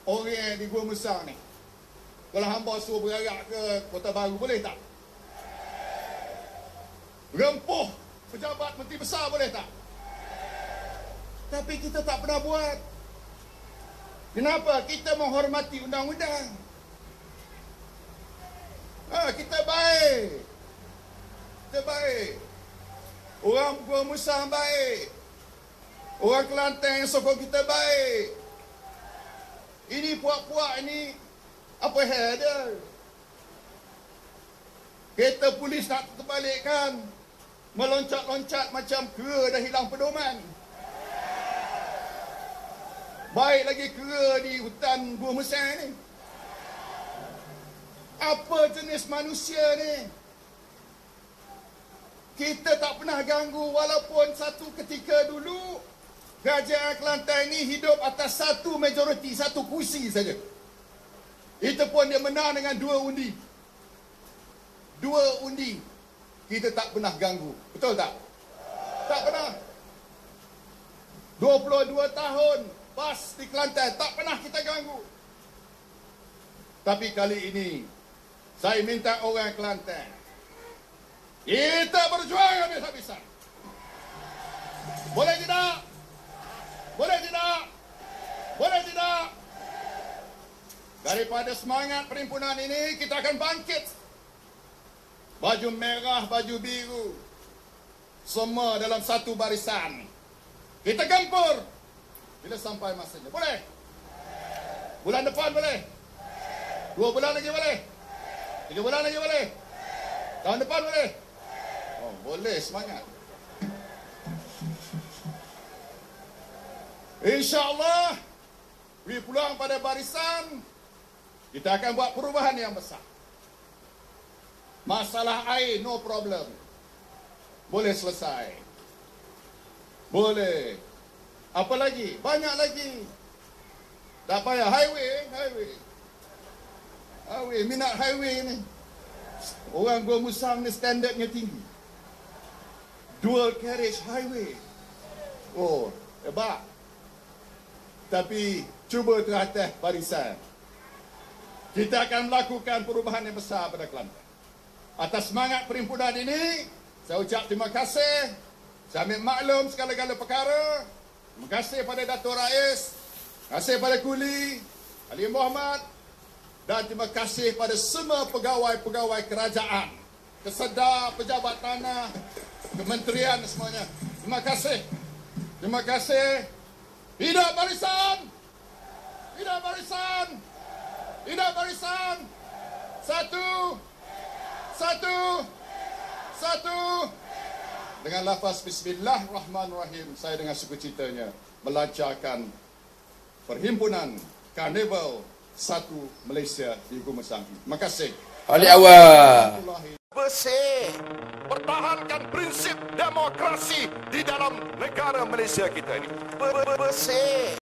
orang di Gua Musang ni. Kalau hamba suruh berarak ke Kota Baru, boleh tak? Rempuh pejabat menteri besar, boleh tak? Tapi kita tak pernah buat. Kenapa? Kita menghormati undang-undang. Kita baik. Kita baik. Orang Gua Musang baik. Orang Kelantan yang sokong kita baik. Ini puak-puak ini, apa hal dia? Kereta polis nak terbalikkan, meloncat-loncat macam kera dah hilang pedoman. Baik lagi kera di hutan Gua Musang ni. Apa jenis manusia ni? Kita tak pernah ganggu, walaupun satu ketika dulu kerajaan Kelantan ini hidup atas satu majoriti, satu kursi saja. Itu pun dia menang dengan 2 undi. 2 undi. Kita tak pernah ganggu. Betul tak? Tak pernah. 22 tahun PAS di Kelantan, tak pernah kita ganggu. Tapi kali ini, saya minta orang Kelantan, kita berjuang habis-habisan. Boleh tidak? Boleh tidak? Boleh tidak? Daripada semangat perhimpunan ini, kita akan bangkit. Baju merah, baju biru, semua dalam satu barisan. Kita gempur bila sampai masanya. Boleh? Bulan depan boleh? 2 bulan lagi boleh? 3 bulan lagi boleh? Tahun depan boleh? Oh, boleh, semangat. InsyaAllah, beri peluang pada barisan, kita akan buat perubahan yang besar. Masalah air, no problem. Boleh selesai. Boleh. Apa lagi? Banyak lagi. Tak payah. Highway. Minat highway ni. Orang Gua Musang ni standardnya tinggi. Dual carriage highway. Oh, hebat. Tapi cuba teratas barisan. Kita akan melakukan perubahan yang besar pada Kelantan. Atas semangat perhimpunan ini, saya ucap terima kasih. Saya ambil maklum segala-gala perkara. Terima kasih pada Dato' Rais. Terima kasih pada Kuli, Ali Muhammad. Dan terima kasih pada semua pegawai-pegawai kerajaan, kesedar, pejabat tanah, kementerian semuanya. Terima kasih. Terima kasih. Hidup barisan! Hidup barisan! Hidup barisan! Satu! Dengan lafaz Bismillahirrahmanirrahim, saya dengan sukacitanya melancarkan Perhimpunan Karnival 1 Malaysia di Gua Musang. Terima kasih. Balik awal. Bersih. Pertahankan prinsip demokrasi di dalam negara Malaysia kita ini. Bersih.